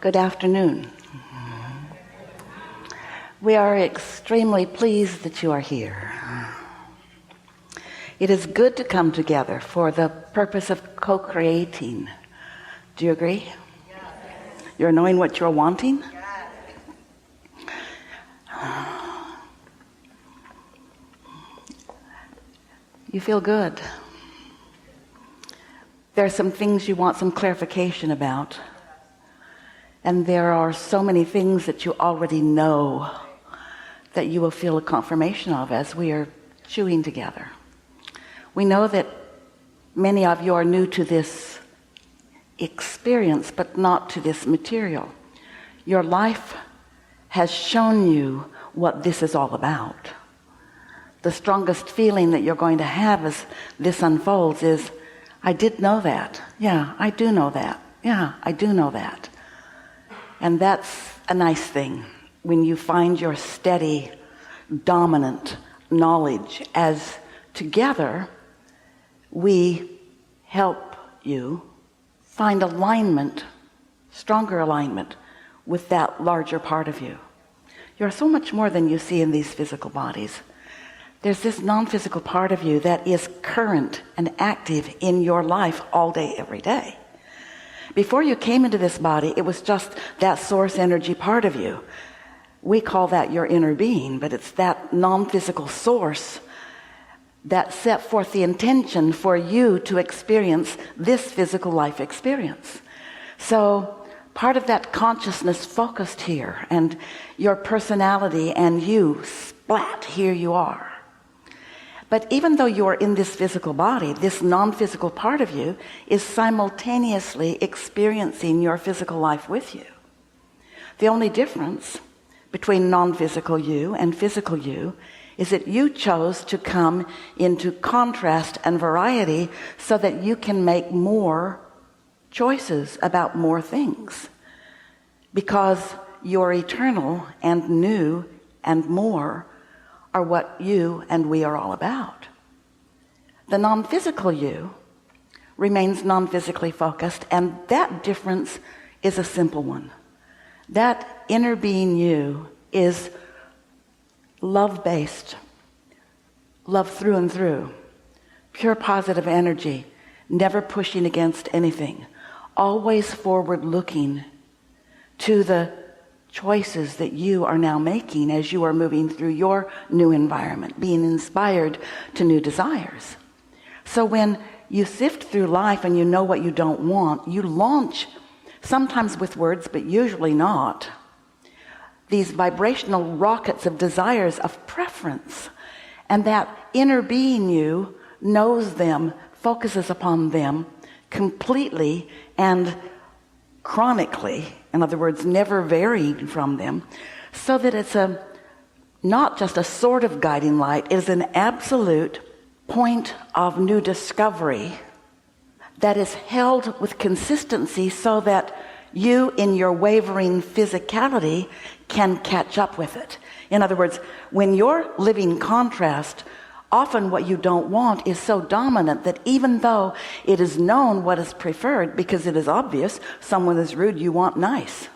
Good afternoon. We are extremely pleased that you are here. It is good to come together for the purpose of co-creating. Do you agree? Yes. You're knowing what you're wanting? Yes. You feel good. There are some things you want some clarification about. And there are so many things that you already know that you will feel a confirmation of as we are chewing together. We know that many of you are new to this experience, but not to this material. Your life has shown you what this is all about. The strongest feeling that you're going to have as this unfolds is, I did know that. Yeah, I do know that. Yeah, I do know that. And that's a nice thing when you find your steady, dominant knowledge as together we help you find alignment, stronger alignment with that larger part of you. You're so much more than you see in these physical bodies. There's this non-physical part of you that is current and active in your life all day, every day. Before you came into this body, it was just that source energy part of you. We call that your inner being, but it's that non-physical source that set forth the intention for you to experience this physical life experience. So part of that consciousness focused here, and your personality and you, splat, here you are. But even though you are in this physical body, this non-physical part of you is simultaneously experiencing your physical life with you. The only difference between non-physical you and physical you is that you chose to come into contrast and variety so that you can make more choices about more things. Because you're eternal and new and more are what you and we are all about. The non-physical you remains non-physically focused, and that difference is a simple one. That inner being you is love-based, love through and through, pure positive energy, never pushing against anything, always forward looking to the choices that you are now making as you are moving through your new environment, being inspired to new desires. So when you sift through life and you know what you don't want, you launch, sometimes with words, but usually not, these vibrational rockets of desires, of preference. And that inner being you knows them, focuses upon them completely and chronically, in other words, never varying from them, so that it's not just a sort of guiding light, it is an absolute point of new discovery that is held with consistency so that you in your wavering physicality can catch up with it. In other words, when you're living contrast, often what you don't want is so dominant that even though it is known what is preferred, because it is obvious, someone is rude, you want nice.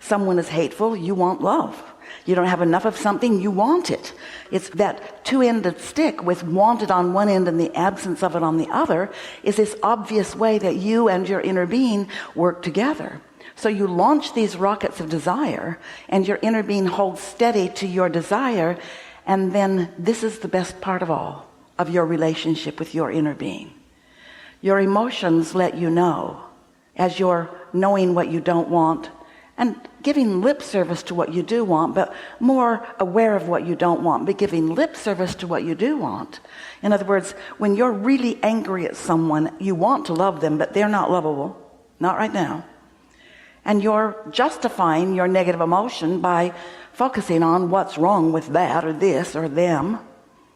Someone is hateful, you want love. You don't have enough of something, you want it. It's that two-ended stick with wanted on one end and the absence of it on the other is this obvious way that you and your inner being work together. So you launch these rockets of desire, and your inner being holds steady to your desire. And then this is the best part of all of your relationship with your inner being. Your emotions let you know as you're knowing what you don't want and giving lip service to what you do want, but more aware of what you don't want, but giving lip service to what you do want. In other words, when you're really angry at someone, you want to love them, but they're not lovable, not right now. And you're justifying your negative emotion by focusing on what's wrong with that or this or them.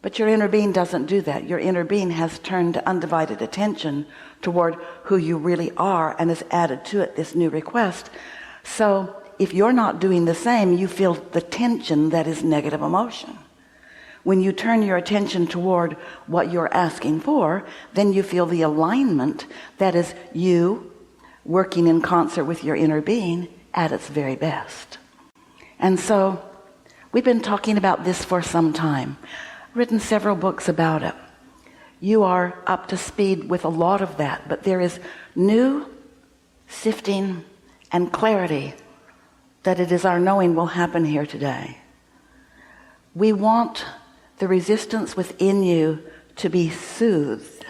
But your inner being doesn't do that. Your inner being has turned undivided attention toward who you really are and has added to it this new request. So if you're not doing the same, you feel the tension that is negative emotion. When you turn your attention toward what you're asking for, then you feel the alignment that is you working in concert with your inner being at its very best. And so we've been talking about this for some time, written several books about it. You are up to speed with a lot of that, but there is new sifting and clarity that it is our knowing will happen here today. We want the resistance within you to be soothed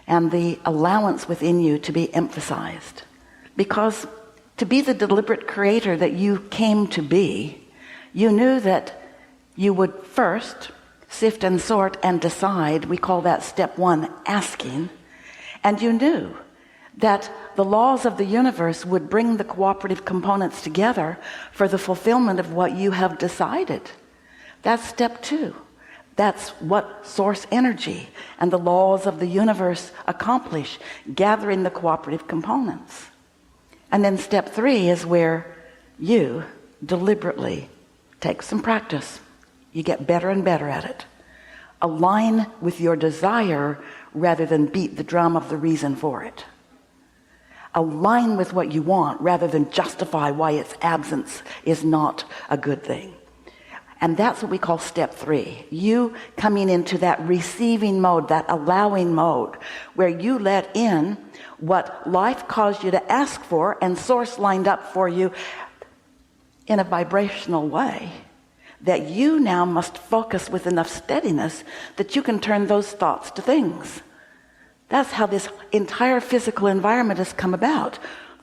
and the allowance within you to be emphasized. Because to be the deliberate creator that you came to be, you knew that you would first sift and sort and decide. We call that step one, asking. And you knew that the laws of the universe would bring the cooperative components together for the fulfillment of what you have decided. That's step two. That's what source energy and the laws of the universe accomplish, gathering the cooperative components. And then step three is where you deliberately take some practice. You get better and better at it. Align with your desire rather than beat the drum of the reason for it. Align with what you want rather than justify why its absence is not a good thing. And that's what we call step three. You coming into that receiving mode, that allowing mode, where you let in what life caused you to ask for and source lined up for you in a vibrational way, that you now must focus with enough steadiness that you can turn those thoughts to things. That's how this entire physical environment has come about.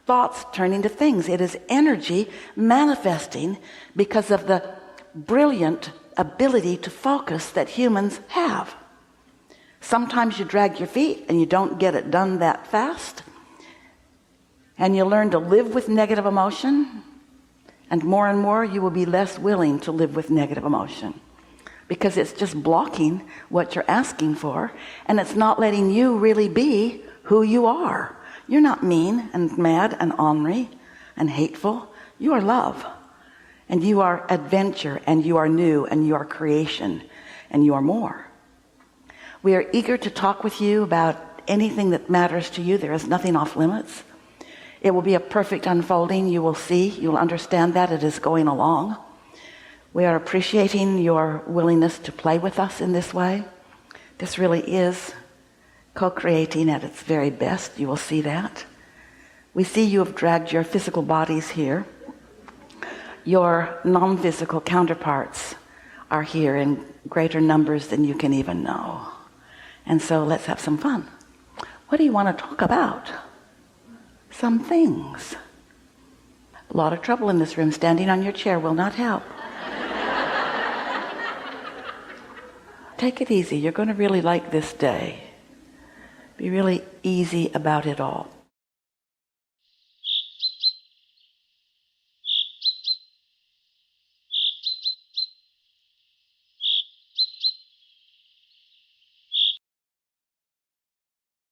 Thoughts turning to things. It is energy manifesting because of the brilliant ability to focus that humans have. Sometimes you drag your feet and you don't get it done that fast, and you learn to live with negative emotion, and more you will be less willing to live with negative emotion because it's just blocking what you're asking for, and it's not letting you really be who you are. You're not mean and mad and ornery and hateful. You are love. And you are adventure, and you are new, and you are creation, and you are more. We are eager to talk with you about anything that matters to you. There is nothing off limits. It will be a perfect unfolding. You will see, you will understand that it is going along. We are appreciating your willingness to play with us in this way. This really is co-creating at its very best. You will see that. We see you have dragged your physical bodies here. Your non-physical counterparts are here in greater numbers than you can even know. And so let's have some fun. What do you want to talk about? Some things. A lot of trouble in this room. Standing on your chair will not help. Take it easy. You're going to really like this day. Be really easy about it all.